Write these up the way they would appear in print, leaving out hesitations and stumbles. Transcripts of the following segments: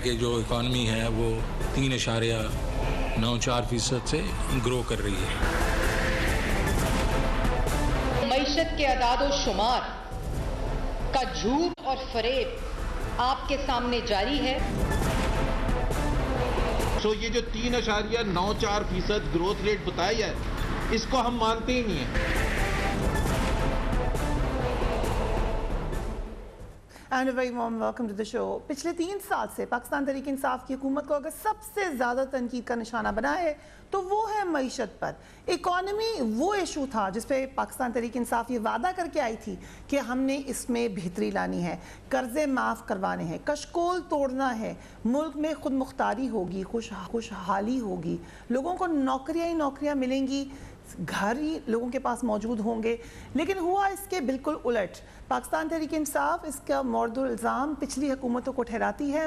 کہ جو اکانومی ہے وہ 3.94% سے گرو کر رہی ہے. معیشت کے اعداد و شمار کا جھوٹ اور فریب آپ کے سامنے جاری ہے. تو یہ جو 3.94% گروتھ ریٹ بتایا ہے اس کو ہم مانتے ہی نہیں ہیں. And very warm welcome to the show. پچھلے 3 سال سے پاکستان تحریک انصاف کی حکومت کو اگر سب سے زیادہ تنقید کا نشانہ بنا ہے تو وہ ہے معیشت پر. اکانومی وہ ایشو تھا جس پہ پاکستان تحریک انصاف یہ وعدہ کر کے آئی تھی کہ ہم نے اس میں بہتری لانی ہے, قرضے معاف کروانے ہیں, کشکول توڑنا ہے, ملک میں خود مختاری ہوگی, خوشحالی ہوگی, لوگوں کو نوکریاں ہی نوکریاں ملیں گی, گھر ہی لوگوں کے پاس موجود ہوں گے. لیکن ہوا اس کے بالکل الٹ. پاکستان تحریک انصاف اس کا مورد الزام پچھلی حکومتوں کو ٹھہراتی ہے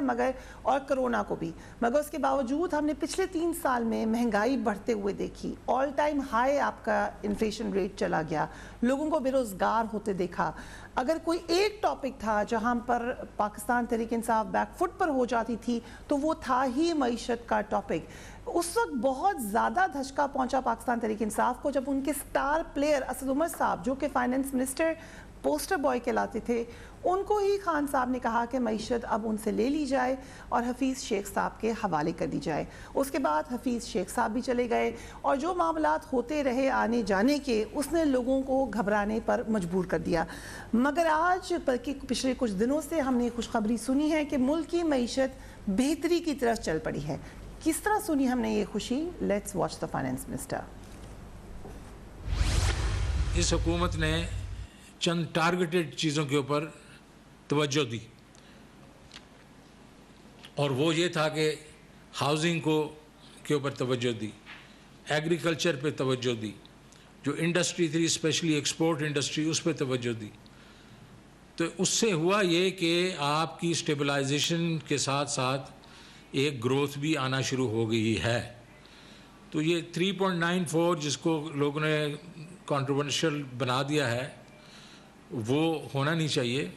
اور کرونا کو بھی, مگر اس کے باوجود ہم نے پچھلے 3 سال میں مہنگائی بڑھتے ہوئے دیکھی. آل ٹائم ہائی آپ کا انفلیشن ریٹ چلا گیا, لوگوں کو بے روزگار ہوتے دیکھا. اگر کوئی ایک ٹاپک تھا جہاں پر پاکستان تحریک انصاف بیک فٹ پر ہو جاتی تھی تو وہ تھا ہی معیشت کا ٹاپک. اس وقت بہت زیادہ دھچکا پہنچا پاکستان تحریک انصاف کو جب ان کے سٹار پلیئر اسد عمر صاحب, جو کہ فائنانس منسٹر پوسٹر بوائے کہلاتے تھے, ان کو ہی خان صاحب نے کہا کہ معیشت اب ان سے لے لی جائے اور حفیظ شیخ صاحب کے حوالے کر دی جائے. اس کے بعد حفیظ شیخ صاحب بھی چلے گئے اور جو معاملات ہوتے رہے آنے جانے کے, اس نے لوگوں کو گھبرانے پر مجبور کر دیا. مگر آج بلکہ پچھلے کچھ دنوں سے ہم نے خوشخبری سنی ہے کہ ملک کی معیشت بہتری کی طرف چل پڑی ہے. کس طرح سنی ہم نے یہ خوشی؟ Let's watch the finance minister. اس حکومت نے چند ٹارگیٹڈ چیزوں کے اوپر توجہ دی, اور وہ یہ تھا کہ ہاؤسنگ کے اوپر توجہ دی, ایگریکلچر پہ توجہ دی, جو انڈسٹری تھی اسپیشلی ایکسپورٹ انڈسٹری اس پہ توجہ دی. تو اس سے ہوا یہ کہ آپ کی اسٹیبلائزیشن کے ساتھ ساتھ ایک گروتھ بھی آنا شروع ہو گئی ہے. تو یہ 3.94 جس کو لوگوں نے کنٹروورشل بنا دیا ہے وہ ہونا نہیں چاہیے,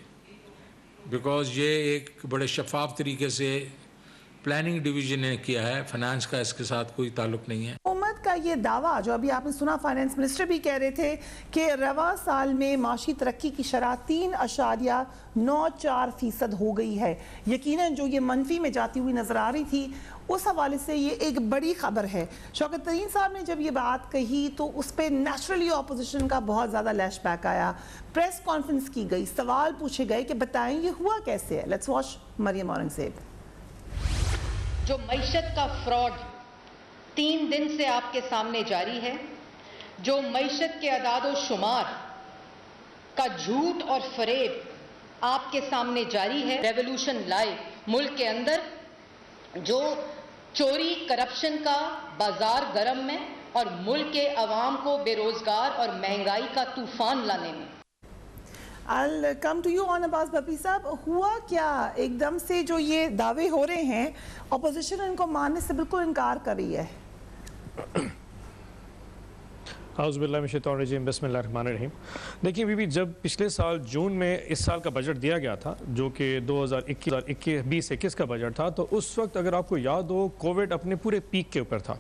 بیکاز یہ ایک بڑے شفاف طریقے سے پلاننگ ڈویژن نے کیا ہے, فائنانس کا اس کے ساتھ کوئی تعلق نہیں ہے. حکومت کا یہ دعویٰ جو ابھی آپ نے سنا, فائنانس منسٹر بھی کہہ رہے تھے کہ رواں سال میں معاشی ترقی کی شرح 3.94% ہو گئی ہے. یقیناً جو یہ منفی میں جاتی ہوئی نظر آ رہی تھی, اس حوالے سے یہ ایک بڑی خبر ہے. شوکت ترین صاحب نے جب یہ بات کہی تو اس پہ نیچرلی اپوزیشن کا بہت زیادہ لیش بیک آیا, پریس کانفرنس کی گئی, سوال پوچھے گئے کہ بتائیں یہ ہوا کیسے ہے. Let's watch Maryam Aurangzeb. جو معیشت کا فراڈ 3 دن سے آپ کے سامنے جاری ہے, جو معیشت کے اعداد و شمار کا جھوٹ اور فریب آپ کے سامنے جاری ہے, ریولوشن لائے ملک کے اندر, جو چوری کرپشن کا بازار گرم میں اور ملک کے عوام کو بے روزگار اور مہنگائی کا طوفان لانے میں. I'll come to you on Abbas Bappi صاحب. ہوا کیا ایک دم سے جو یہ دعوے ہو رہے ہیں, اپوزیشن ان کو ماننے سے بالکل انکار کر رہی ہے؟ اعوذ باللہ من الشیطان الرجیم, بسم اللہ الرحمن الرحیم. دیکھیں بی جب پچھلے سال جون میں اس سال کا بجٹ دیا گیا تھا جو کہ 2020-21 کا بجٹ تھا, تو اس وقت اگر آپ کو یاد ہو کووڈ اپنے پورے پیک کے اوپر تھا,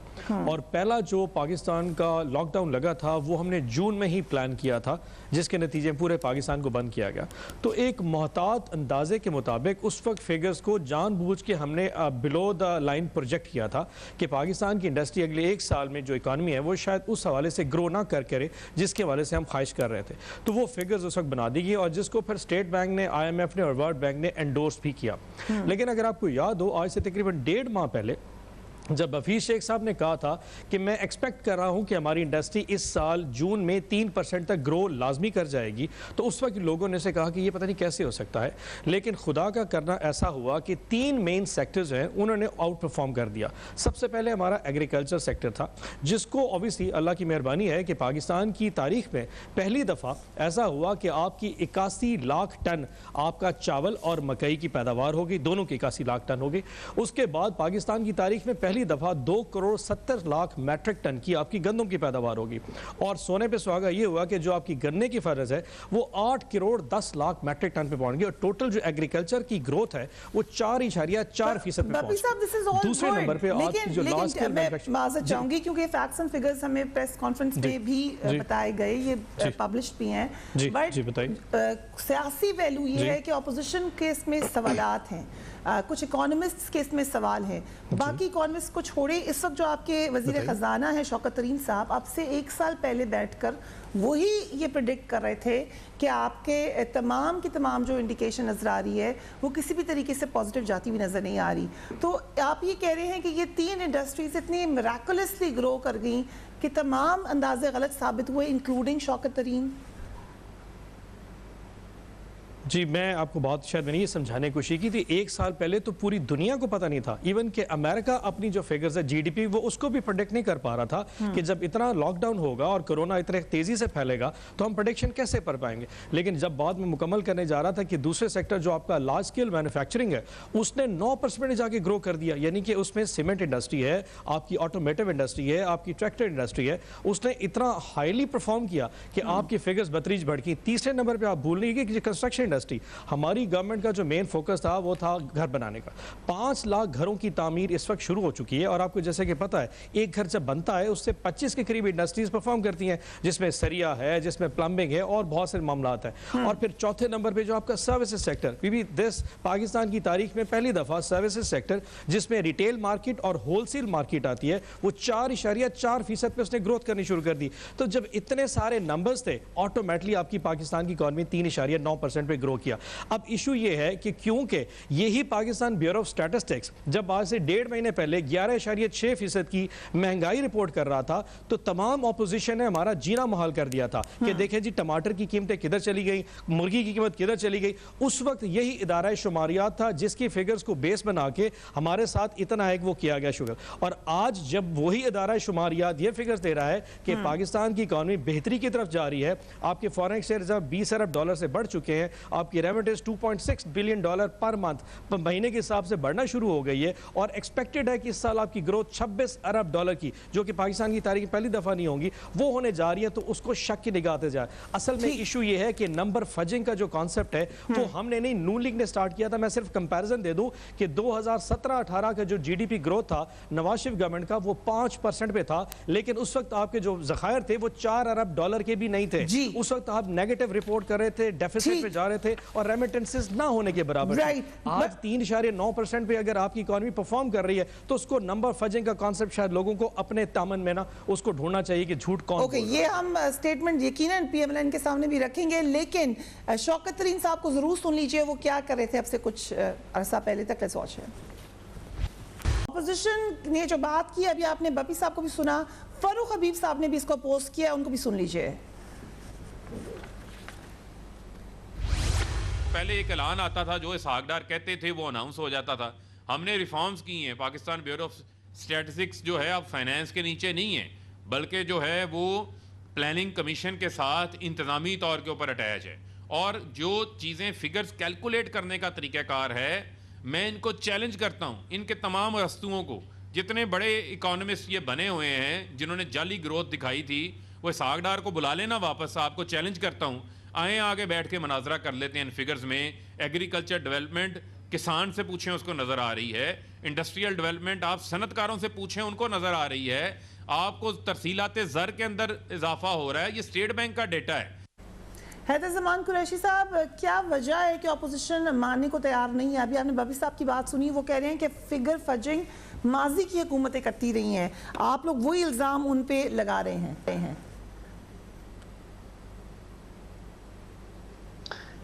اور پہلا جو پاکستان کا لاک ڈاؤن لگا تھا وہ ہم نے جون میں ہی پلان کیا تھا, جس کے نتیجے میں پورے پاکستان کو بند کیا گیا. تو ایک محتاط اندازے کے مطابق اس وقت فیگرز کو جان بوجھ کے ہم نے بلو دا لائن پروجیکٹ کیا تھا کہ پاکستان کی انڈسٹری اگلے 1 سال میں جو اکانومی ہے وہ شاید اس حوالے سے گرو نہ کرے جس کے حوالے سے ہم خواہش کر رہے تھے. تو وہ فگرز اس وقت بنا دی گئی, اور جس کو پھر اسٹیٹ بینک نے, IMF نے اور ورلڈ بینک نے انڈورس بھی کیا. لیکن اگر آپ کو یاد ہو, آج سے تقریباً 1.5 ماہ پہلے جب حفیظ شیخ صاحب نے کہا تھا کہ میں ایکسپیکٹ کر رہا ہوں کہ ہماری انڈسٹری اس سال جون میں 3% تک گرو لازمی کر جائے گی, تو اس وقت لوگوں نے سے کہا کہ یہ پتہ نہیں کیسے ہو سکتا ہے. لیکن خدا کا کرنا ایسا ہوا کہ 3 مین سیکٹرز ہیں انہوں نے آؤٹ پرفارم کر دیا. سب سے پہلے ہمارا ایگریکلچر سیکٹر تھا, جس کو اوبیسلی اللہ کی مہربانی ہے کہ پاکستان کی تاریخ میں پہلی دفعہ ایسا ہوا کہ آپ کی 81 لاکھ ٹن آپ کا چاول اور مکئی کی پیداوار ہوگی, دونوں کی 81 لاکھ ٹن ہوگی. اس کے بعد پاکستان کی تاریخ میں پہلی دفعہ 2 کروڑ 70 لاکھ میٹرک ٹن کی آپ کی گندم کی پیداوار ہوگی، اور سونے پہ سہاگا یہ ہوا کہ جو آپ کی گنے کی فرض ہے وہ 8 کروڑ 10 لاکھ میٹرک ٹن پہ پہنچ گئی، اور ٹوٹل جو ایگریکلچر کی گروتھ ہے وہ 4.4% پہ پہنچ گئی۔ دوسرے نمبر پہ آج کی جو لاسٹ لیکن میں معذرت چاہوں گی کیونکہ فیکٹس اینڈ فگرز ہمیں پریس کانفرنس میں بھی بتائے گئے، یہ پبلش بھی ہیں، بٹ سیاسی ویلیو یہ ہے کہ اپوزیشن کے اس میں سوالات ہیں، کچھ اکانومسٹ کے اس میں سوال ہیں، باقی اکانومسٹ کو چھوڑے اس وقت جو آپ کے وزیر خزانہ ہیں شوکت ترین صاحب آپ سے 1 سال پہلے بیٹھ کر وہی یہ پریڈکٹ کر رہے تھے کہ آپ کے تمام کی تمام جو انڈیکیشن نظر آ رہی ہے وہ کسی بھی طریقے سے پازیٹیو جاتی ہوئی نظر نہیں آ رہی، تو آپ یہ کہہ رہے ہیں کہ یہ 3 انڈسٹریز اتنی میراکولسلی گرو کر گئیں کہ تمام اندازے غلط ثابت ہوئے انکلوڈنگ شوکت ترین؟ جی میں آپ کو بات شاید میں نے یہ سمجھانے کی کوشش کی تھی، 1 سال پہلے تو پوری دنیا کو پتہ نہیں تھا، ایون کہ امریکہ اپنی جو فگرز ہے GDP وہ اس کو بھی پریڈکٹ نہیں کر پا رہا تھا کہ جب اتنا لاک ڈاؤن ہوگا اور کرونا اتنے تیزی سے پھیلے گا تو ہم پریڈکشن کیسے کر پائیں گے، لیکن جب بعد میں مکمل کرنے جا رہا تھا کہ دوسرے سیکٹر جو آپ کا لارج اسکیل مینوفیکچرنگ ہے اس نے 9% جا کے گرو کر دیا، یعنی کہ اس میں سیمنٹ انڈسٹری ہے، آپ کی آٹومیٹو انڈسٹری ہے، آپ کی ٹریکٹر انڈسٹری ہے، اس نے اتنا ہائیلی پرفارم کیا کہ آپ کی فگرز بتریج بڑھ گئی۔ تیسرے نمبر پہ آپ بھول نہیں گئے کہ کنسٹرکشن انڈسٹری، ہماری گورنمنٹ کا جو مین فوکس تھا وہ تھا گھر بنانے کا، 5 لاکھ گھروں کی تعمیر اس وقت شروع ہو چکی ہے، اور آپ کو جیسے کہ پتہ ہے ایک گھر جب بنتا ہے اس سے 25 کے قریب انڈسٹریز پرفارم کرتی ہیں، جس میں سریا ہے، جس میں پلمبنگ ہے اور بہت سے معاملات ہیں۔ اور پھر چوتھے نمبر پہ جو آپ کا سروسز سیکٹر، پاکستان کی تاریخ میں پہلی دفعہ سروسز سیکٹر جس میں ریٹیل مارکیٹ اور ہول سیل مارکیٹ آتی ہے وہ 4.4% پہ اس نے گروتھ کرنی شروع کر دی۔ تو جب اتنے سارے نمبرز تھے آٹومیٹلی آپ کی پاکستان کی اکانومی 3.9% پہ گرو کیا۔ اب ایشو یہ ہے کہ کیونکہ یہی پاکستان بیورو آف اسٹیٹسٹکس جب آج سے 1.5 مہینے پہلے 11.6% کی مہنگائی رپورٹ کر رہا تھا تو تمام اپوزیشن نے ہمارا جینا محال کر دیا تھا کہ دیکھیں جی ٹماٹر کی قیمتیں کدھر چلی گئی، مرغی کی قیمت کدھر چلی گئی۔ اس وقت یہی ادارہ شماریات تھا جس کی فگرز کو بیس بنا کے ہمارے ساتھ اتنا ہے کہ وہ کیا گیا شگر، اور آج جب وہی ادارہ شماریات یہ فگرز دے رہا ہے کہ پاکستان کی اکانومی بہتری کی طرف جا رہی ہے، آپ کے فارن ایکسچینج ریزرو 20 ارب ڈالر سے بڑھ چکے ہیں، آپ کی remittance 2.6 billion dollar per month مہینے کے حساب سے بڑھنا شروع ہو گئی ہے، اور ایکسپیکٹڈ ہے کہ اس سال آپ کی گروتھ 26 ارب ڈالر کی جو کہ پاکستان کی تاریخ پہلی دفعہ نہیں ہوں گی وہ ہونے جا رہی ہے، تو اس کو شک کی نگاہ سے جائے۔ اصل میں ایشو یہ ہے کہ نمبر فجنگ کا جو کانسیپٹ ہے وہ ہم نے نہیں، نون لیگ نے سٹارٹ کیا تھا۔ میں صرف کمپیریزن دے دوں کہ 2017-18 کا جو GDP گروتھ تھا نواز شریف گورنمنٹ کا وہ 5% پہ تھا، لیکن اس وقت آپ کے جو ذخائر تھے وہ 4 ارب ڈالر کے بھی نہیں تھے، اس وقت آپ نیگیٹو رپورٹ کر رہے تھے، ڈیفیسٹ پہ جا رہے تھے اور ریمیٹنسز نہ ہونے کے برابر تھے۔ آج 3.9% پہ اگر آپ کی اکانومی پرفارم کر رہی ہے تو اس کو نمبر فجنگ کا کانسیپٹ شاید لوگوں کو اپنے تامن میں نا اس کو ڈھونڈنا چاہیے کہ جھوٹ کون بول رہا ہے۔ یہ ہم سٹیٹمنٹ یقیناً PMLN کے سامنے بھی رکھیں گے، لیکن شوکت ترین صاحب کو ضرور سن لیجئے وہ کیا کر رہے تھے اب سے کچھ عرصہ پہلے تک۔ لیٹس واچ اپوزیشن نے جو بات کی، ابھی آپ نے بپی صاحب کو بھی سنا، فاروق حبیب صاحب نے بھی اس کو پوسٹ کیا، ان کو بھی سن لیجئے۔ پہلے ایک اعلان آتا تھا جو اسحاق ڈار کہتے تھے وہ اناؤنس ہو جاتا تھا۔ ہم نے ریفارمز کی ہیں، پاکستان بیورو آف اسٹیٹسٹکس جو ہے اب فائنینس کے نیچے نہیں ہے بلکہ جو ہے وہ پلاننگ کمیشن کے ساتھ انتظامی طور کے اوپر اٹیچ ہے، اور جو چیزیں فگرز کیلکولیٹ کرنے کا طریقہ کار ہے میں ان کو چیلنج کرتا ہوں، ان کے تمام رستوں کو۔ جتنے بڑے اکانومسٹ یہ بنے ہوئے ہیں جنہوں نے جعلی گروتھ دکھائی تھی وہ اسحاق ڈار کو بلا لینا واپس، آپ کو چیلنج کرتا ہوں، آئیں آگے بیٹھ کے مناظرہ کر لیتے ہیں ان فگرز میں۔ ایگریکلچر ڈیولپمنٹ کسان سے پوچھیں اس کو نظر آ رہی ہے، انڈسٹریل ڈیولپمنٹ آپ صنعت کاروں سے پوچھیں ان کو نظر آ رہی ہے، آپ کو ترسیلات زر کے اندر اضافہ ہو رہا ہے، یہ اسٹیٹ بینک کا ڈیٹا ہے۔ حیدر زمان قریشی صاحب، کیا وجہ ہے کہ اپوزیشن ماننے کو تیار نہیں ہے؟ ابھی آپ نے بپی صاحب کی بات سنی، وہ کہہ رہے ہیں کہ فگر فجنگ ماضی کی حکومتیں کرتی رہی ہیں، آپ لوگ وہی الزام ان پہ لگا رہے ہیں۔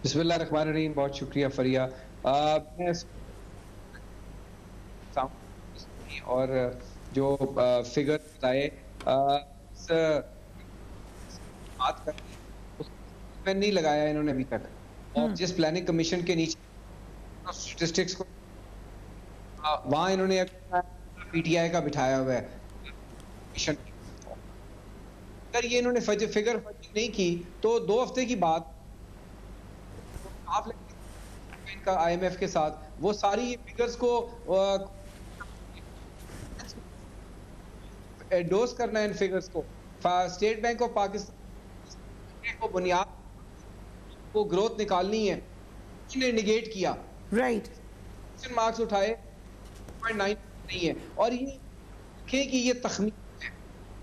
بسم اللہ الرحمن الرحیم، بہت شکریہ فریہ۔ میں اور جو فگر بتائے بات کر میں نہیں لگایا انہوں نے ابھی تک، اور جس پلاننگ کمیشن کے نیچے اسٹیٹسٹکس کو وہاں انہوں نے PTI کا بٹھایا ہوا ہے کمیشن، اگر یہ انہوں نے فگر نہیں کی تو 2 ہفتے کی بات آپ ان کا IMF کے ساتھ وہ ساری فگرز کو انڈورس کرنا ہے ان فگرز کو. اسٹیٹ بینک آف پاکستان کو بنیاد وہ گروتھ نکالنی ہے, انہوں نے نگیٹ کیا, رائٹ مارکس اٹھائے 0.9 نہیں ہے. اور یہ دیکھیں کہ یہ تخمین ہے,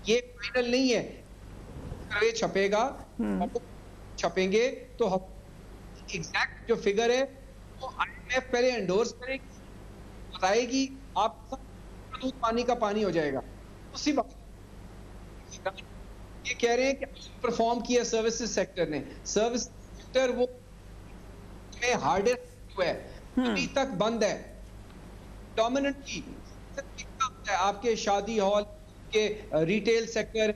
یہ فائنل نہیں ہے. سروے چھپے گا, چھپیں گے تو ایگزیکٹ جو فگر ہے وہ آئی ایم ایف پہلے انڈورس کرے گی, بتائے گی, آپ پانی کا پانی ہو جائے گا. اسی بات یہ کہہ رہے ہیں کہ پرفارم کیا سروسز سیکٹر نے. سروس سیکٹر وہ ہارڈسٹ ہے, ابھی تک بند ہے. ڈومیننٹلی آپ کے شادی ہال کے ریٹیل سیکٹر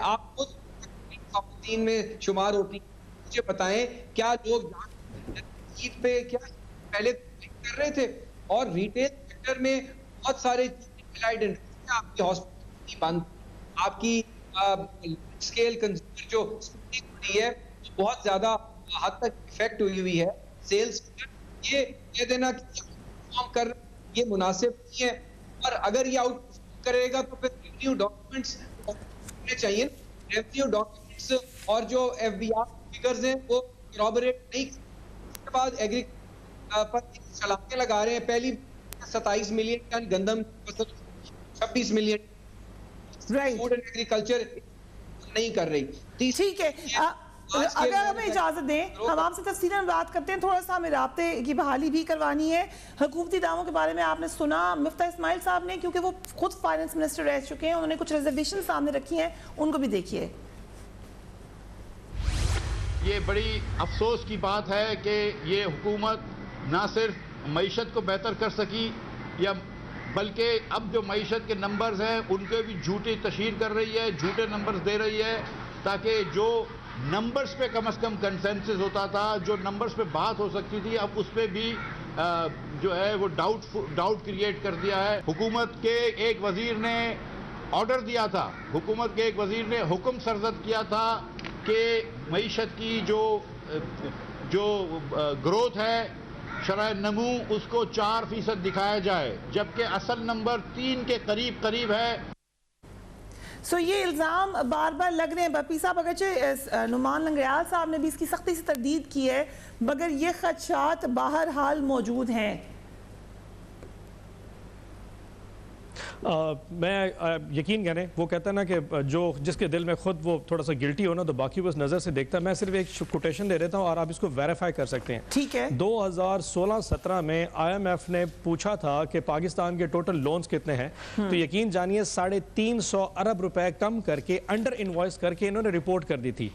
آپ خود خواتین میں شمار ہوتی. مجھے بتائیں کیا لوگ عید پہ کیا پہلے کر رہے تھے؟ اور ریٹیل سیکٹر میں بہت سارے آپ کی ہاسپٹل بند, آپ کی اسکیل کنزیومر جو ہوئی ہے بہت زیادہ حد تک افیکٹ ہوئی ہے. سیلز یہ کہہ دینا کر یہ مناسب نہیں ہے. اور اگر یہ آؤٹ کرے گا تو پھر ریونیو ڈاکومنٹس چاہیے. ریونیو ڈاکومنٹس اور جو ایف بی آر فگرز ہیں وہ کورابریٹ نہیں. اس کے بعد ایگری پر چھلانگیں لگا رہے ہیں. پہلی 27 ملین ٹن گندم, 26 ملین فوڈ اینڈ ایگریکلچر نہیں کر رہی. ٹھیک ہے, اگر ہمیں اجازت دیں ہم آپ سے تفصیلاً بات کرتے ہیں. تھوڑا سا ہمیں رابطے کی بحالی بھی کروانی ہے. حکومتی دعووں کے بارے میں آپ نے سنا مفتاح اسماعیل صاحب نے, کیونکہ وہ خود فائنانس منسٹر رہ چکے ہیں, انہوں نے کچھ ریزرویشن سامنے رکھی ہیں, ان کو بھی دیکھیے. یہ بڑی افسوس کی بات ہے کہ یہ حکومت نہ صرف معیشت کو بہتر کر سکی یا بلکہ اب جو معیشت کے نمبرز ہیں ان کے بھی جھوٹی تشہیر کر رہی ہے, جھوٹے نمبرز دے رہی ہے, تاکہ جو نمبرز پہ کم از کم کنسنسس ہوتا تھا, جو نمبرز پہ بات ہو سکتی تھی, اب اس پہ بھی جو ہے وہ ڈاؤٹ کریٹ کر دیا ہے. حکومت کے ایک وزیر نے آرڈر دیا تھا, حکومت کے ایک وزیر نے حکم سرزد کیا تھا کہ معیشت کی جو گروتھ ہے, شرح نمو, اس کو 4% دکھایا جائے, جبکہ اصل نمبر 3 کے قریب ہے. سو یہ الزام بار بار لگ رہے ہیں. بپی صاحب اگرچہ نعمان لنگریال صاحب نے بھی اس کی سختی سے تردید کی ہے, مگر یہ خدشات بہرحال موجود ہیں. میں یقین کریں وہ کہتا ہے نا کہ جس کے دل میں خود وہ تھوڑا سا گلٹی ہونا تو باقی وہ اس نظر سے دیکھتا ہے. میں صرف ایک کوٹیشن دے دیتا ہوں اور آپ اس کو ویریفائی کر سکتے ہیں. ٹھیک ہے. 2016-17 میں آئی ایم ایف نے پوچھا تھا کہ پاکستان کے ٹوٹل لونز کتنے ہیں, تو یقین جانیے 350 ارب روپے کم کر کے انڈر انوائس کر کے انہوں نے رپورٹ کر دی تھی.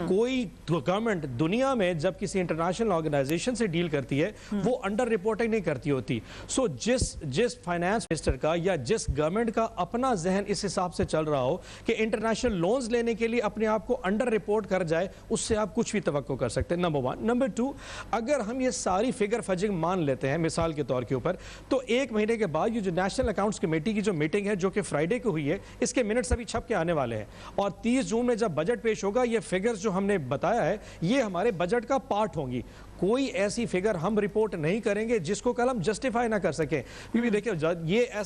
کوئی گورنمنٹ دنیا میں جب کسی انٹرنیشنل آرگنائزیشن سے ڈیل کرتی ہے وہ انڈر رپورٹنگ نہیں کرتی ہوتی. سو جس فائنانس منسٹر کا یا جس گورنمنٹ کا اپنا ذہن اس حساب سے چل رہا ہو کہ انٹرنیشنل لونز لینے کے لیے اپنے آپ کو انڈر رپورٹ کر جائے, اس سے آپ کچھ بھی توقع کر سکتے ہیں. نمبر 1. نمبر 2, اگر ہم یہ ساری فگر فجنگ مان لیتے ہیں مثال کے طور کے اوپر, تو ایک مہینے کے بعد یہ جو نیشنل اکاؤنٹس کمیٹی کی جو میٹنگ ہے جو کہ فرائیڈے کو ہوئی ہے, اس کے منٹس ابھی چھپ کے آنے والے ہیں, اور 30 جون میں جب بجٹ پیش ہوگا یہ فگرز جو ہم نے بتایا ہے یہ ہمارے بجٹ کا پارٹ ہوں گی. کوئی ایسی فگر ہم رپورٹ نہیں کریں گے جس کو کل ہم جسٹیفائی نہ کر سکیں. کیونکہ دیکھیں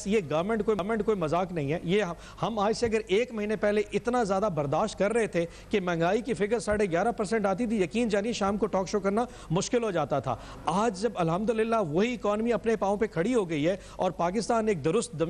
یہ گورنمنٹ کوئی مذاق نہیں ہے. یہ ہم آج سے اگر ایک مہینے پہلے اتنا زیادہ برداشت کر رہے تھے کہ مہنگائی کی فگر 11.5% آتی تھی, یقین جانیے شام کو ٹاک شو کرنا مشکل ہو جاتا تھا. آج جب الحمدللہ وہی اکانومی اپنے پاؤں پہ کھڑی ہو گئی ہے اور پاکستان ایک درست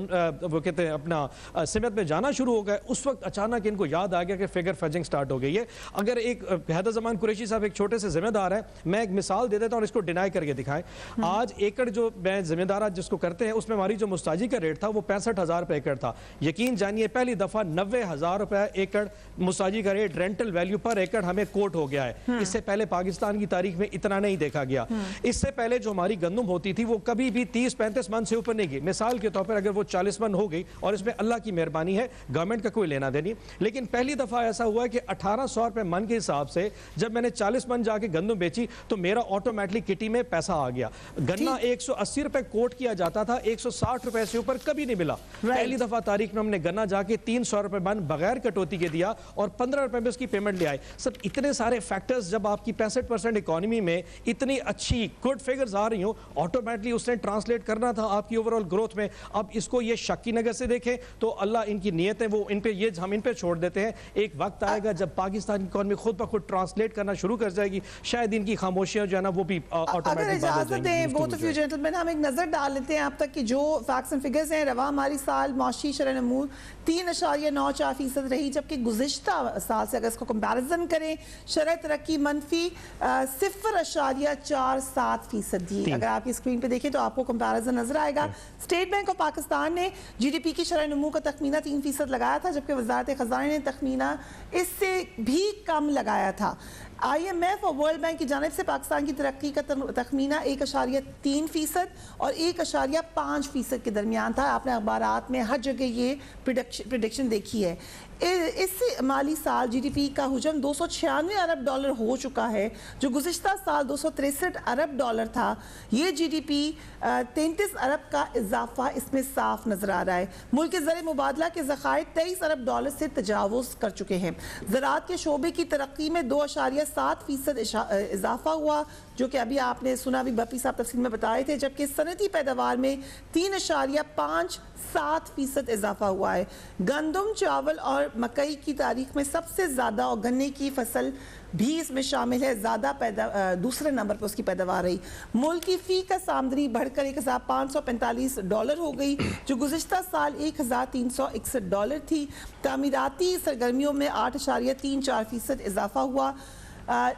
وہ کہتے ہیں اپنا سمت میں جانا شروع ہو گیا, اس وقت اچانک ان کو یاد آ گیا کہ فگر فجنگ سٹارٹ ہو گئی ہے. اگر ایک حیدر زمان قریشی صاحب ایک چھوٹے سے ذمہ دار ہے, میں ایک مثال دے دیتا ہوں اور اس کو ڈینائی کر کے دکھائیں. آج ایکڑ جو میں ذمہ دارات جس کو کرتے ہیں اس میں ہماری جو مستاجی کا ریٹ تھا وہ 65,000 روپے ایکڑ تھا. یقین جانیے پہلی دفعہ 90,000 روپے ایکڑ مستاجی کا ریٹ رینٹل ویلیو پر ایکڑ ہمیں کوٹ ہو گیا ہے. اس سے پہلے پاکستان کی تاریخ میں اتنا نہیں دیکھا گیا. اس سے پہلے جو ہماری گندم ہوتی تھی وہ کبھی بھی 30-35 من سے اوپر نہیں گئی. مثال کے طور پر اگر وہ 40 من ہو گئی, اور اس میں اللہ کی مہربانی ہے گورنمنٹ کا کوئی لینا دینی, لیکن پہلی دفعہ ایسا ہوا ہے کہ 1,800 روپے من کے حساب سے جب میں نے 40 من جا کے گندم بیچی تو میرا آٹومیٹلی کٹی میں پیسہ آ گیا. گنا 180 روپے کوٹ کیا جاتا تھا, 160 روپے سے اوپر کبھی نہیں ملا. پہلی دفعہ تاریخ میں ہم نے گنا جا کے 300 روپے بن بغیر کٹوتی کے دیا اور 15 روپے میں اس کی پیمنٹ لے آئے. سب اتنے سارے فیکٹرز جب آپ کی 65% اکانومی میں اتنی اچھی گڈ فگرز آ رہی ہوں, آٹومیٹلی اس نے ٹرانسلیٹ کرنا تھا آپ کی اوورآل گروتھ میں. اب اس کو یہ شک کی نظر سے دیکھیں تو اللہ ان کی نیتیں وہ ان پہ یہ ہم ان پہ چھوڑ دیتے ہیں. ایک وقت آئے گا جب پاکستان کی اکانومی خود بخود ٹرانسلیٹ کرنا شروع کر جائے گی, شاید ان کی خاموشیاں جو ہے نا وہ بھی اگر اجازت دیں both of you gentlemen, ہم ایک نظر ڈال لیتے ہیں اب تک کہ جو فیکٹس اینڈ فگرز ہیں. رواں مالی سال معاشی شرح نمو 3.94% رہی, جبکہ گزشتہ سال سے اگر اس کو کمپیریزن کریں شرح ترقی منفی 0.47%. اگر آپ کی اسکرین پہ دیکھیں تو آپ کو کمپیریزن نظر آئے گا. اسٹیٹ بینک آف پاکستان نے جی ڈی پی کی شرح نمو کا تخمینہ 3% لگایا تھا, جبکہ وزارت خزانہ نے تخمینہ اس سے بھی کم لگایا تھا. آئی ایم ایف اور ورلڈ بینک کی جانب سے پاکستان کی ترقی کا تخمینہ 1.3% اور 1.5% کے درمیان تھا. آپ نے اخبارات میں ہر جگہ یہ پریڈکشن دیکھی ہے. اس مالی سال جی ڈی پی کا حجم $296 ارب ہو چکا ہے, جو گزشتہ سال $263 ارب تھا. یہ جی ڈی پی 33 ارب کا اضافہ اس میں صاف نظر آ رہا ہے. ملک کے زر مبادلہ کے ذخائر $23 ارب سے تجاوز کر چکے ہیں. زراعت کے شعبے کی ترقی میں 2.7% اضافہ ہوا, جو کہ ابھی آپ نے سنا بھی بپی صاحب تفصیل میں بتائے تھے, جبکہ صنعتی پیداوار میں 3.57% اضافہ ہوا ہے. گندم, چاول اور مکئی کی تاریخ میں سب سے زیادہ, اور گنے کی فصل بھی اس میں شامل ہے, زیادہ دوسرے نمبر پر اس کی پیداوار رہی. ملک کی فی کا آمدنی بڑھ کر $1,545 ہو گئی, جو گزشتہ سال $1,361 تھی. تعمیراتی سرگرمیوں میں 8.34% اضافہ ہوا,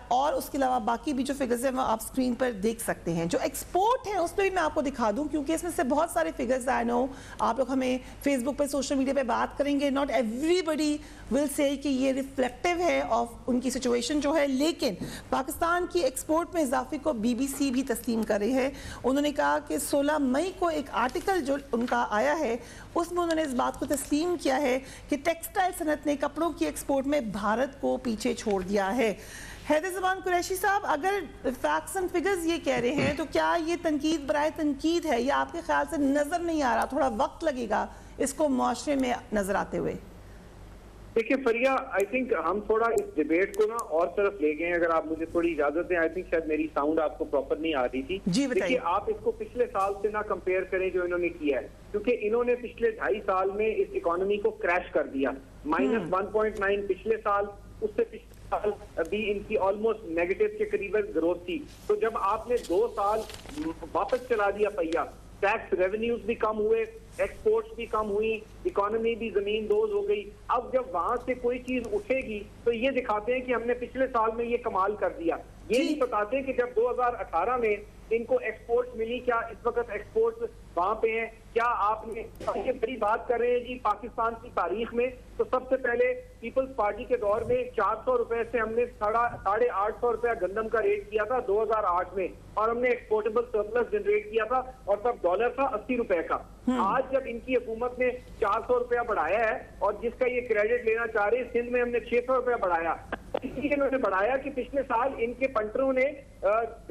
اور اس کے علاوہ باقی بھی جو فگرز ہیں وہ آپ سکرین پر دیکھ سکتے ہیں. جو ایکسپورٹ ہیں اس پہ بھی میں آپ کو دکھا دوں, کیونکہ اس میں سے بہت سارے فگرز آئی نو آپ لوگ ہمیں فیس بک پہ سوشل میڈیا پہ بات کریں گے, ناٹ ایوری بڈی ول سے کہ یہ ریفلیکٹیو ہے آف ان کی سچویشن جو ہے, لیکن پاکستان کی ایکسپورٹ میں اضافے کو بی بی سی بھی تسلیم کر رہی ہے. انہوں نے کہا کہ 16 مئی کو ایک آرٹیکل جو ان کا آیا ہے اس میں انہوں نے اس بات کو تسلیم کیا ہے کہ ٹیکسٹائل صنعت نے کپڑوں کی ایکسپورٹ میں بھارت کو پیچھے چھوڑ دیا ہے. حیدر زمان قریشی صاحب, اگر فیکٹس اینڈ فگرز یہ کہہ رہے ہیں تو کیا یہ تنقید برائے تنقید ہے, یا آپ کے خیال سے نظر نہیں آ رہا, تھوڑا وقت لگے گا اس کو معاشرے میں نظر آتے ہوئے؟ دیکھیں فریہ, آئی تھنک ہم تھوڑا اس ڈیبیٹ کو نا اور طرف لے گئے ہیں. اگر آپ مجھے تھوڑی اجازت دیں, آئی تھنک شاید میری ساؤنڈ آپ کو پراپر نہیں آ رہی تھی. دیکھیے آپ اس کو پچھلے سال سے نہ کمپیئر کریں جو انہوں نے کیا ہے, کیونکہ انہوں نے پچھلے 2.5 سال میں اس اکانومی کو کریش کر دیا. -1.9 پچھلے سال, اس سے پچھلے سال بھی ان کی آلموسٹ نیگیٹو کے قریب گروتھ تھی. تو جب آپ نے 2 سال واپس چلا دیا پہیا, ٹیکس ریونیوز بھی کم ہوئے, ایکسپورٹس بھی کم ہوئی, اکانومی بھی زمین دوز ہو گئی. اب جب وہاں سے کوئی چیز اٹھے گی تو یہ دکھاتے ہیں کہ ہم نے پچھلے سال میں یہ کمال کر دیا. یہ نہیں بتاتے کہ جب 2018 میں ان کو ایکسپورٹس ملی, کیا اس وقت ایکسپورٹس وہاں پہ ہیں, کیا آپ نے یہ بڑی بات کر رہے ہیں جی پاکستان کی تاریخ میں, تو سب سے پہلے پیپلز پارٹی کے دور میں 400 روپے سے ہم نے 850 روپے گندم کا ریٹ کیا تھا 2008 میں, اور ہم نے ایکسپورٹیبل سرپلس جنریٹ کیا تھا, اور تب ڈالر تھا 80 روپے کا. آج جب ان کی حکومت نے 400 روپیہ بڑھایا ہے, اور جس کا یہ کریڈٹ لینا چاہ رہے ہیں, سندھ میں ہم نے 600 روپیہ بڑھایا. اس لیے انہوں نے بڑھایا کہ پچھلے سال ان کے پنٹروں نے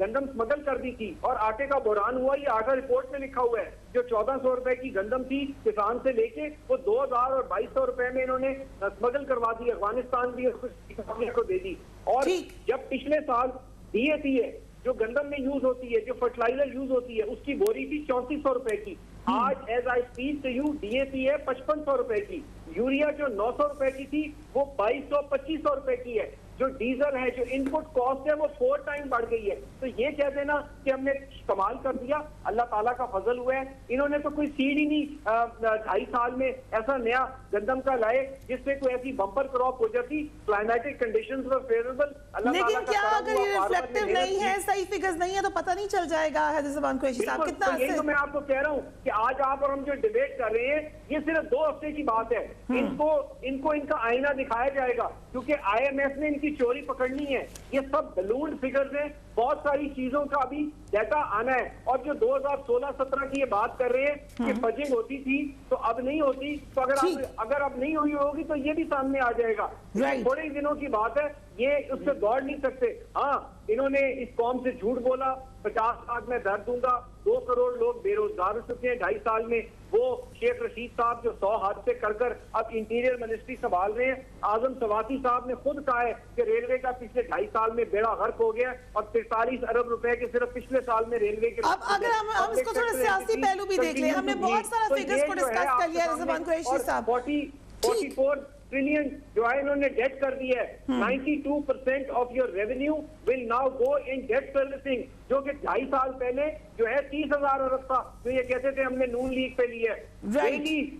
گندم سمگل کر دی تھی, اور آٹے کا بحران ہوا. یہ آٹا رپورٹ میں لکھا ہوا ہے, جو 1400 روپے کی گندم تھی کسان سے لے کے, وہ 2000 اور 2200 روپے میں انہوں نے سمگل کروا دی. افغانستان بھی کو دے دی. اور جب پچھلے سال ڈی اے پی ہے جو گندم میں یوز ہوتی ہے, جو فرٹیلائزر یوز ہوتی ہے, اس کی بوری تھی 3400 روپے کی. آج as I speak to you D A P ہے 5500 روپے کی. یوریا جو 900 روپے کی تھی وہ 2200-2500 روپے کی ہے. جو ڈیزل ہے, جو ان پٹ کاسٹ ہے, وہ 4 ٹائم بڑھ گئی ہے. تو یہ کہہ دینا کہ ہم نے کمال کر دیا, اللہ تعالیٰ کا فضل ہوا ہے. انہوں نے تو کوئی سیڈ ہی نہیں 2.5 سال میں ایسا نیا گندم کا لائے جس سے کوئی ایسی بمپر کراپ ہو جاتی. کلائمیٹک کنڈیشنز ور فیوریبل. لیکن کیا اگر یہ ریفلیکٹیو نہیں ہے, صحیح فگرز نہیں ہے, تو پتہ نہیں چل جائے گا حیدر زمان قریشی صاحب کتنا. یہی تو میں آپ کو کہہ رہا ہوں کہ آج آپ اور ہم جو ڈیبیٹ کر رہے ہیں یہ صرف 2 ہفتے کی بات ہے. ان کو ان کا آئینہ دکھایا جائے گا, کیونکہ آئی ایم ایف نے ان کی چوری پکڑنی ہے. یہ سب بلون فگرز ہیں, بہت ساری چیزوں کا ابھی ڈیٹا آنا ہے. اور جو 2016-17 کی یہ بات کر رہے ہیں کہ بجنگ ہوتی تھی تو اب نہیں ہوتی, تو اگر اب نہیں ہوئی ہوگی تو یہ بھی سامنے آ جائے گا. تھوڑے ہی دنوں کی بات ہے, یہ اس سے دوڑ نہیں سکتے. ہاں انہوں نے اس قوم سے جھوٹ بولا 50 لاکھ میں در دوں گا, 2 کروڑ لوگ بے روزگار ہو چکے ہیں 2.5 سال میں. وہ شیخ رشید صاحب جو 100 حادثے کر کر اب انٹیریئر منسٹری سنبھال رہے ہیں. اعظم سواتی صاحب نے خود کہا ہے کہ ریلوے کا پچھلے 2.5 سال میں بیڑا غرق ہو گیا اور 43 ارب روپے کے صرف پچھلے سال میں ریلوے کے. اب اگر ہم اس کو تھوڑا سیاسی پہلو بھی دیکھ لیں, ہم نے بہت سارا فگرز کو ڈسکس کر لیا رضوان قریشی صاحب. 44 ٹریلین جو ہے انہوں نے ڈیٹ کر دیا ہے. 92% of your revenue will now go in date servicing, جو کہ 2.5 سال پہلے جو ہے 30,000 ارب تھا, جو یہ کہتے تھے ہم نے نون لیگ پہ لی ہے.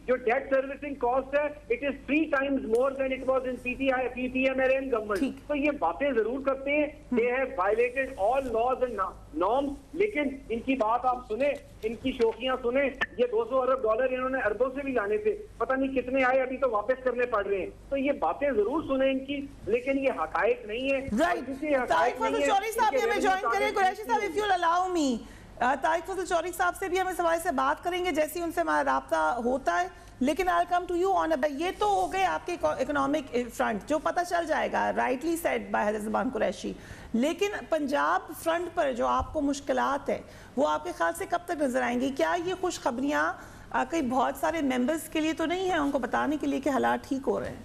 جو ڈیٹ سروسنگ کاسٹ ہے it is 3 times more than it was in PTM government. تو یہ باتیں ضرور کرتے ہیں, they have violated all laws and norms, لیکن ان کی بات آپ سنیں, ان کی شوخیاں سنیں. یہ 200 ارب ڈالر انہوں نے اربوں سے بھی لانے تھے, پتہ نہیں کتنے آئے, ابھی تو واپس کرنے پڑ رہے ہیں. تو یہ باتیں ضرور سنیں ان کی, لیکن یہ حقائق نہیں ہے. طارق فضل چوہدری صاحب بھی ہمیں جوائن کریں. قریشی صاحب if you'll allow me, Tariq فضل چوہدری صاحب سے بھی ہم اس حوالے سے بات کریں گے جیسی ان سے ہمارا رابطہ ہوتا ہے, لیکن I'll come to you on یہ تو ہو گئے آپ کے اکنامک فرنٹ جو پتہ چل جائے گا, رائٹلی سیڈ بائی حضرت زبان قریشی. لیکن پنجاب فرنٹ پر جو آپ کو مشکلات ہے وہ آپ کے خیال سے کب تک نظر آئیں گی؟ کیا یہ خوشخبریاں کئی بہت سارے ممبرز کے لیے تو نہیں ہیں ان کو بتانے کے لیے کہ حالات ٹھیک ہو رہے ہیں؟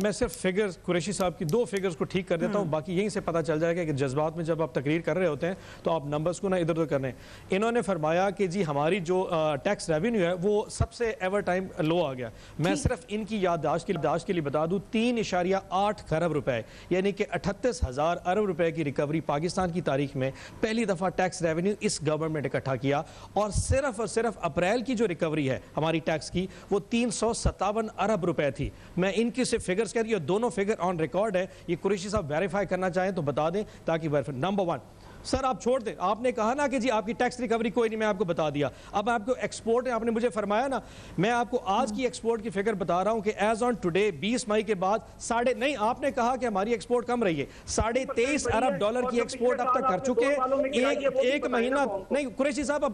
میں صرف فگرز قریشی صاحب کی 2 فگرز کو ٹھیک کر دیتا ہوں, باقی یہیں سے پتہ چل جائے گا کہ جذبات میں جب آپ تقریر کر رہے ہوتے ہیں تو آپ نمبرز کو نہ ادھر ادھر کرنے. انہوں نے فرمایا کہ جی ہماری جو ٹیکس ریونیو ہے وہ سب سے ایور ٹائم لو آ گیا. میں صرف ان کی یادداشت کے لیے بتا دوں 3.8 خرب روپے, یعنی کہ 38,000 ارب روپے کی ریکوری پاکستان کی تاریخ میں پہلی دفعہ ٹیکس ریونیو اس گورنمنٹ نے اکٹھا کیا. اور صرف اپریل کی جو ریکوری ہے ہماری ٹیکس کی وہ 357 ارب روپے تھی. میں ان کی فگرز کہہ دیا, دونوں فگر آن ریکارڈ ہے, یہ قریشی صاحب ویریفائی کرنا چاہیں تو بتا دیں تاکہ نمبر 1 سر آپ چھوڑ دیں. آپ نے کہا نا کہ جی آپ کی ٹیکس ریکوری کوئی نہیں, میں آپ کو بتا دیا. اب آپ کو ایکسپورٹ ہے, آپ نے مجھے فرمایا نا, میں آپ کو آج کی ایکسپورٹ کی فگر بتا رہا ہوں کہ ایز آن ٹوڈے 20 مئی کے بعد نہیں, آپ نے کہا کہ ہماری ایکسپورٹ کم رہی ہے. 23.5 ارب ڈالر کی ایکسپورٹ اب تک کر چکے ہیں. ایک مہینہ نہیں قریشی صاحب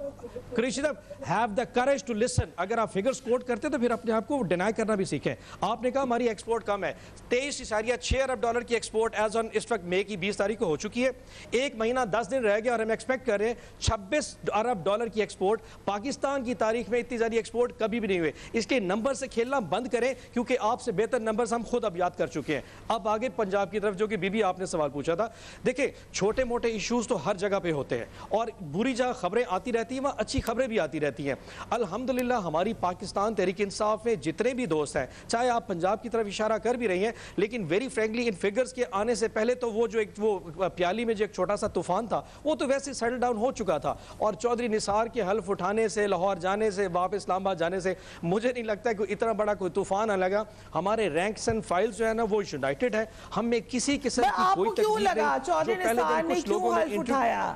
have the courage to listen. اگر آپ فگرز کوٹ کرتے تو پھر اپنے آپ کو ڈینائی کرنا بھی سیکھیں. آپ نے کہا ہماری ایکسپورٹ کم ہے. 23.6 ارب ڈالر کی ایکسپورٹ ایز آن اس وقت مئی کی 20 تاریخ کو ہو چکی ہے. ایک مہینہ 10 دن رہ گیا اور ہم ایکسپیکٹ کر رہے ہیں 26 ارب ڈالر کی ایکسپورٹ. پاکستان کی تاریخ میں اتنی زیادہ ایکسپورٹ کبھی بھی نہیں ہوئے. اس کے نمبر سے کھیلنا بند کریں کیونکہ آپ سے بہتر نمبرز ہم خود اب یاد کر چکے ہیں. اب آگے پنجاب کی طرف جو کہ بی بی آپ نے سوال پوچھا تھا, دیکھیں چھوٹے موٹے ایشوز تو ہر جگہ پہ ہوتے ہیں اور بری جگہ خبریں آتی رہتی ہیں, وہاں اچھی خبریں بھی آتی رہتی ہیں. الحمدللہ ہماری پاکستان تحریک انصاف میں جتنے بھی دوست ہیں, چاہے آپ پنجاب کی طرف اشارہ کر بھی رہی ہیں, لیکن ویری فرینکلی ان فگرز کے آنے سے پہلے تو وہ جو وہ پیالی میں جو ایک چھوٹا سا طوفان تھا وہ تو ویسے سیٹل ڈاؤن ہو چکا تھا. اور چودھری نثار کے حلف اٹھانے سے, لاہور جانے سے, واپس اسلام آباد جانے سے مجھے نہیں لگتا کہ اتنا بڑا کوئی طوفان آ لگا. ہمارے رینکس اینڈ فائلز جو ہے نا وہ یونائٹڈ ہے, ہم میں کسی قسم کی کوئی تکلیف نہیں. چودھری نثار نے کیوں حلف اٹھایا؟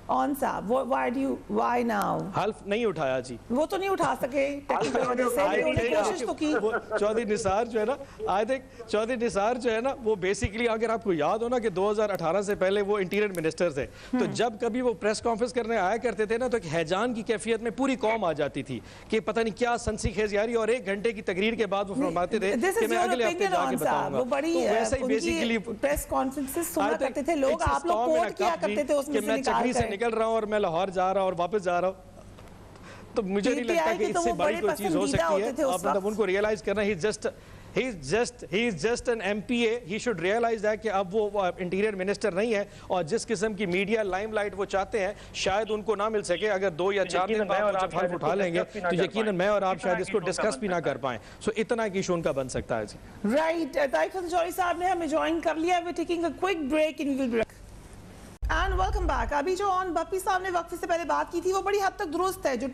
آن صاحب why now حلف نہیں اٹھایا جی, وہ تو نہیں اٹھا سکے ٹیکنیکل وجہ سے, انہوں نے کوشش تو کی. چودھری نثار جو ہے نا, آئی تھنک چودھری نثار جو ہے نا وہ بیسیکلی اگر آپ کو یاد ہو نا کہ 2018 سے پہلے وہ انٹیریئر منسٹر تھے, تو جب کبھی وہ پریس کانفرنس کرنے آیا کرتے تھے نا تو ایک ہیجان کی کیفیت میں پوری قوم آ جاتی تھی کہ پتہ نہیں کیا سنسی خیزی آ رہی, اور 1 گھنٹے کی تقریر کے بعد وہ فرماتے تھے کہ میں اگلے ہفتے جا کے بتاؤں گا. وہ بڑی بیسیکلی پریس کانفرنسز سنا کرتے تھے لوگ, آپ لوگ کوٹ کیا کرتے تھے اس میں سے نکل رہا ہوں اور میں لاہور جا رہا اور واپس جا رہا ہوں. تو مجھے نہیں لگتا کہ اس سے بڑی کوئی چیز ہو سکتی ہے. آپ مطلب ان کو ریئلائز کرنا, he is just an MPA. he should realize that کہ اب وہ انٹیریئر منسٹر نہیں ہے, اور جس قسم کی میڈیا لائم لائٹ وہ چاہتے ہیں شاید ان کو نہ مل سکے. اگر 2 یا 4 دن بعد وہ جب حلف اٹھا لیں گے تو یقیناً میں اور آپ شاید اس کو ڈسکس بھی نہ کر پائیں. سو اتنا ایک ایشو ان کا بن سکتا ہے. جی رائٹ, طارق فضل چوہدری صاحب نے ہمیں جوائن کر لیا. we're taking a quick break and we will be back. And welcome back. ابھی جو آن بپی صاحب نے وقفے سے پہلے بات کی تھی وہ بڑی حد تک درست ہے. جو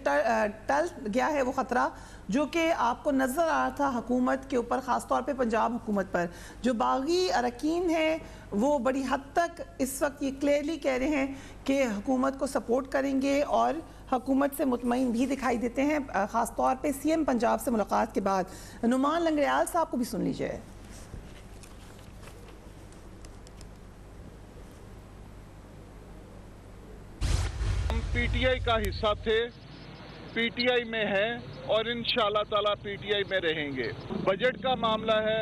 ٹل گیا ہے وہ خطرہ جو کہ آپ کو نظر آ رہا تھا حکومت کے اوپر, خاص طور پہ پنجاب حکومت پر, جو باغی اراکین ہیں وہ بڑی حد تک اس وقت یہ کلیئرلی کہہ رہے ہیں کہ حکومت کو سپورٹ کریں گے اور حکومت سے مطمئن بھی دکھائی دیتے ہیں, خاص طور پہ سی ایم پنجاب سے ملاقات کے بعد. نعمان لنگریال صاحب کو بھی سن لیجئے. پی ٹی آئی کا حصہ تھے, پی ٹی آئی میں ہیں اور انشاءاللہ تعالی پی ٹی آئی میں رہیں گے. بجٹ کا معاملہ ہے,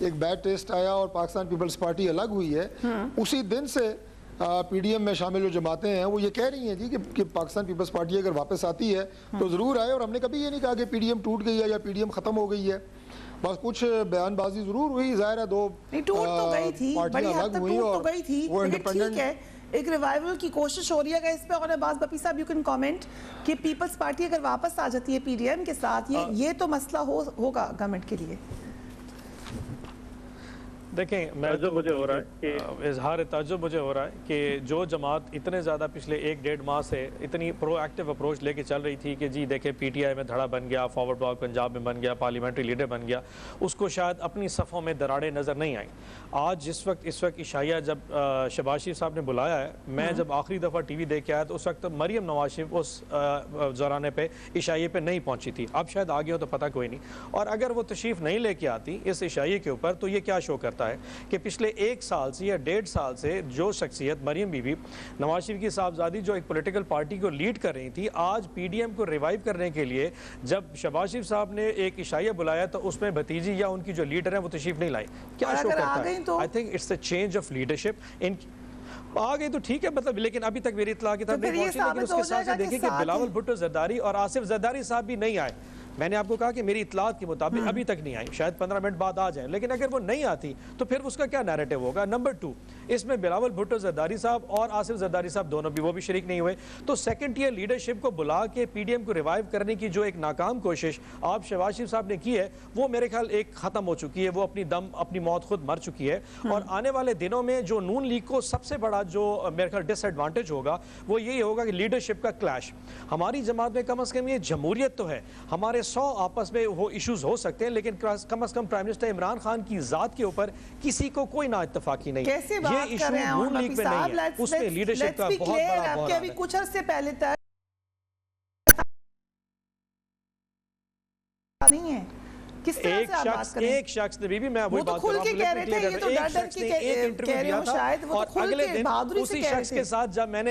ایک بیڈ ٹیسٹ آیا اور پاکستان پیپلز پارٹی الگ ہوئی ہے، اسی دن سے پی ڈی ایم میں شامل جو جماعتیں ہیں وہ یہ کہہ رہی ہیں جی کہ پاکستان پیپلز پارٹی اگر واپس آتی ہے تو ضرور آئے، اور ہم نے کبھی یہ نہیں کہا کہ پی ڈی ایم ٹوٹ گئی ہے یا پی ڈی ایم ختم ہو گئی ہے، بس کچھ بیان بازی ضرور ہوئی، ظاہر ہے دو پارٹیاں الگ ہوئی اور وہ انڈیپینڈنٹ ایک ریوائیول کی کوشش ہو رہی ہے. اس پہ اور عباس بپی صاحب یو کین کامنٹ کہ پیپلز پارٹی اگر واپس آ جاتی ہے پی ڈی ایم کے ساتھ یہ تو مسئلہ ہوگا گورنمنٹ کے لیے. دیکھیں مجھے ہو رہا ہے کہ اظہار تعجب مجھے ہو رہا ہے کہ جو جماعت اتنے زیادہ پچھلے 1-1.5 ماہ سے اتنی پرو ایکٹیو اپروچ لے کے چل رہی تھی کہ جی دیکھیں پی ٹی آئی میں دھڑا بن گیا، فارورڈ بلاک پنجاب میں بن گیا، پارلیمنٹری لیڈر بن گیا، اس کو شاید اپنی صفوں میں دراڑیں نظر نہیں آئیں. آج اس وقت عشائیہ جب شہباز شریف صاحب نے بلایا ہے، میں جب آخری دفعہ ٹی وی دیکھ کے آیا تو اس وقت مریم نواز شریف اس زورانے پہ عشائیے پہ نہیں پہنچی تھی. اب شاید آگے ہو تو پتہ کوئی نہیں. اور اگر وہ تشریف نہیں لے کے آتی اس عشائیے کے اوپر تو یہ کیا شو کرتا ہے کہ پچھلے 1 سال سے یا 1.5 سال سے جو شخصیت مریم بی بی نواز شریف کی صاحبزادی جو ایک پولیٹیکل پارٹی کو لیڈ کر رہی تھی، آج پی ڈی ایم کو ریوائیو کرنے کے لیے جب شہباز شریف صاحب نے ایک عشائیہ بلایا تو اس میں بھتیجی یا ان کی جو لیڈر ہیں وہ تشریف نہیں لائے. کیا شو کرتا ہے؟ I think it's a change of leadership. آ گئی تو ٹھیک ہے مطلب، لیکن ابھی تک میری اطلاع کی طرف نہیں پہنچی. لیکن اس کے ساتھ سے دیکھیں کہ بلاول بھٹو زرداری اور آصف زرداری صاحب بھی نہیں آئے. میں نے آپ کو کہا کہ میری اطلاعات کے مطابق ابھی تک نہیں آئی، شاید 15 منٹ بعد آ جائیں، لیکن اگر وہ نہیں آتی تو پھر اس کا کیا نیریٹو ہوگا. نمبر 2 اس میں بلاول بھٹو زرداری صاحب اور آصف زرداری صاحب دونوں بھی وہ بھی شریک نہیں ہوئے. تو سیکنڈ ٹیئر لیڈرشپ کو بلا کے پی ڈی ایم کو ریوائیو کرنے کی جو ایک ناکام کوشش آپ شہباز شریف صاحب نے کی ہے وہ میرے خیال ایک ختم ہو چکی ہے، وہ اپنی موت خود مر چکی ہے. اور آنے والے دنوں میں جو نون لیگ کو سب سے بڑا جو میرے خیال ڈس ایڈوانٹیج ہوگا وہ یہی ہوگا کہ لیڈرشپ کا کلیش. ہماری جماعت میں کم از کم یہ جمہوریت تو ہے، ہمارے 100 آپس میں وہ ایشوز ہو سکتے ہیں، لیکن کم از کم پرائم منسٹر عمران خان کی ذات کے اوپر کسی کو کوئی نا اتفاقی نہیں. یہ ایشو نون لیگ میں نہیں ہے، اس میں لیڈرشپ کا بہت بڑا بحران ہے. کچھ عرصے پہلے تک نہیں ہے. کس طرح سے آپ بات کریں؟ ایک شخص نے بھی میں وہی بات کر رہا ہوں، کھل کے کہہ رہے تھے، یہ تو ڈر ڈر کے کہہ رہے ہوں شاید، وہ تو کھل کے بہادری سے کہہ رہے تھے. اسی شخص کے ساتھ جب میں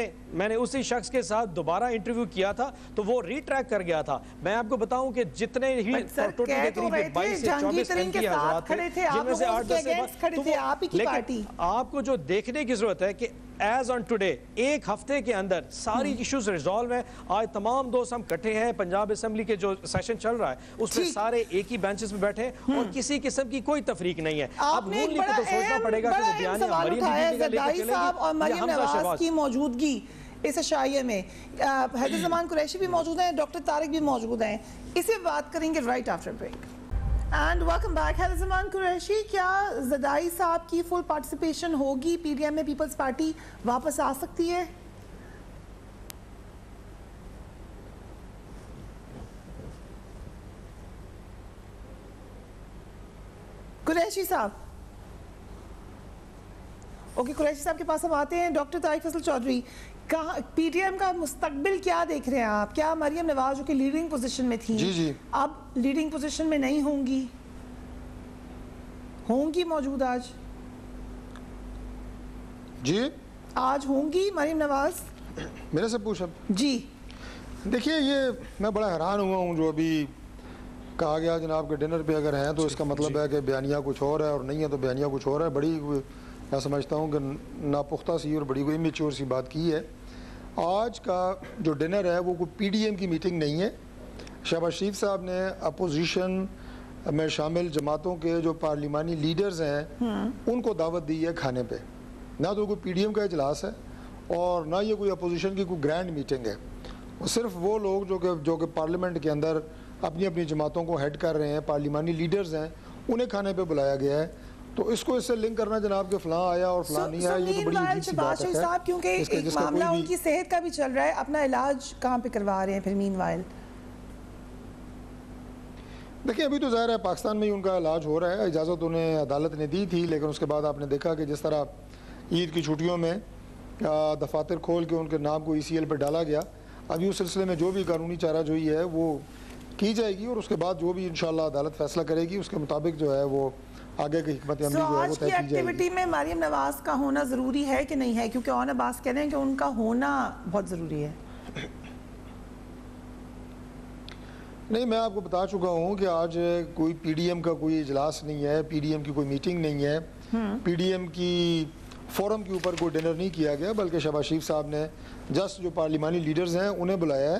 نے اسی شخص کے ساتھ دوبارہ انٹرویو کیا تھا تو وہ ری ٹریک کر گیا تھا. میں آپ کو بتاؤں کہ جتنے ہی جہانگیر ترین کے ساتھ کھڑے تھے، آپ لوگوں کے اگینسٹ کھڑے تھے، آپ ہی کی پارٹی. آپ کو جو دیکھنے کی ضرورت ہے کہ ایز آن ٹوڈے ایک ہفتے کے اندر ساری ایشوز ریزالو ہیں. آج تمام دوست ہم کٹھے ہیں، پنجاب اسمبلی کے جو سیشن چل رہا ہے اس میں سارے ایک ہی بینچز میں بیٹھے ہیں اور کسی قسم کی کوئی تفریق نہیں ہے. اب نون لیگ کو تو سوچنا پڑے گا کہ وہ بیانیہ مریم بی بی کا لے کے چلے گی اور مریم نواز کی موجودگی اس عشائیے میں. حیدر زمان قریشی بھی موجود ہیں، ڈاکٹر طارق بھی موجود ہیں. اسے بات کریں گے right after break. And welcome back. Haider Zaman Qureshi, کیا زرداری صاحب کی فل پارٹیسپیشن ہوگی پی ڈی ایم میں؟ پیپلز پارٹی واپس آ سکتی ہے؟ قریشی صاحب، اوکے قریشی صاحب کے پاس ہم آتے ہیں. Doctor Tariq Faisal Chaudhry, P T M کا مستقبل کیا دیکھ رہے ہیں آپ؟ کیا مریم نواز جو کہ لیڈنگ پوزیشن میں تھی اب لیڈنگ پوزیشن میں نہیں ہوں گی موجود؟ آج ہوں گی مریم نواز؟ میرے سے پوچھا جی. دیکھیے یہ میں بڑا حیران ہوا ہوں جو ابھی کہا گیا جناب کے ڈنر پہ اگر ہیں تو اس کا مطلب ہے کہ بیانیہ کچھ اور ہے اور نہیں ہے تو بیانیہ کچھ اور ہے. بڑی میں سمجھتا ہوں کہ ناپختہ سی اور بڑی کوئی میچور سی بات کی ہے. آج کا جو ڈنر ہے وہ کوئی پی ڈی ایم کی میٹنگ نہیں ہے. شہباز شریف صاحب نے اپوزیشن میں شامل جماعتوں کے جو پارلیمانی لیڈرز ہیں ان کو دعوت دی ہے کھانے پہ. نہ تو کوئی پی ڈی ایم کا اجلاس ہے اور نہ یہ کوئی اپوزیشن کی کوئی گرینڈ میٹنگ ہے. صرف وہ لوگ جو کہ پارلیمنٹ کے اندر اپنی اپنی جماعتوں کو ہیڈ کر رہے ہیں، پارلیمانی لیڈرز ہیں، انہیں کھانے پہ بلایا گیا ہے. تو اس کو اس سے لنک کرنا جناب کہ فلاں آیا اور فلاں نہیں آیا، یہ تو بڑی عجیب سی بات ہے. صاحب کیونکہ ایک معاملہ ان کی صحت کا بھی چل رہا ہے، اپنا علاج کہاں پہ کروا رہے ہیں پھر مین وائل؟ دیکھیں ابھی تو ظاہر ہے پاکستان میں ہی ان کا علاج ہو رہا ہے. اجازت انہیں عدالت نے دی تھی، لیکن اس کے بعد آپ نے دیکھا کہ جس طرح عید کی چھٹیوں میں دفاتر کھول کے ان کے نام کو ای سی ایل پہ ڈالا گیا. ابھی اس سلسلے میں جو بھی قانونی چارہ جوئی ہے وہ کی جائے گی اور اس کے بعد جو بھی انشاءاللہ عدالت فیصلہ کرے گی اس کے مطابق جو ہے وہ آگے کی حکمت عملی جو ہے وہ طے کی جائے گی. ایکٹیویٹی میں مریم نواز کا ہونا ضروری ہے کہ نہیں ہے؟ کیونکہ اون عباس کہہ رہے ہیں کہ ان کا ہونا بہت ضروری ہے. نہیں، میں آپ کو بتا چکا ہوں کہ آج کوئی پی ڈی ایم کا کوئی اجلاس نہیں ہے، پی ڈی ایم کی کوئی میٹنگ نہیں ہے، پی ڈی ایم کی فورم کے اوپر کوئی ڈنر نہیں کیا گیا، بلکہ شہباز شریف صاحب نے جسٹ جو پارلیمانی لیڈرز ہیں انہیں بلایا ہے.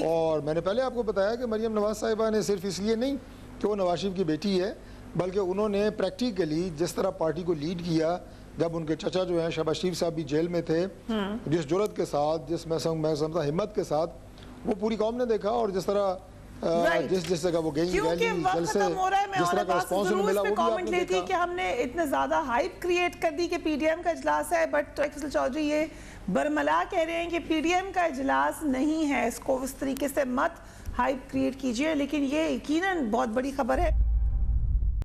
اور میں نے پہلے آپ کو بتایا کہ مریم نواز صاحبہ نے صرف اس لیے نہیں کہ وہ نواز شریف کی بیٹی ہے، بلکہ انہوں نے پریکٹیکلی جس طرح پارٹی کو لیڈ کیا، جب ان کے چچا جو ہیں شہباز شریف صاحب بھی جیل میں تھے، جس جرأت کے ساتھ، جس میں سمجھتا ہمت کے ساتھ وہ پوری قوم نے دیکھا، اور جس طرح جس جگہ وہ گئی ریلی جلسے جس طرح کا رسپانس انہیں ملا، وہ بھی آپ نے دیکھا. کہ ہم نے اتنے زیادہ ہائپ کریٹ کر دی کہ پی ڈی ایم کا اجلاس ہے، بٹ فیصل چودھری یہ برملا کہہ رہے ہیں کہ پی ڈی ایم کا اجلاس نہیں ہے، اس کو اس طریقے سے مت ہائپ کریٹ کیجئے. لیکن یہ یقیناً بہت بڑی خبر ہے.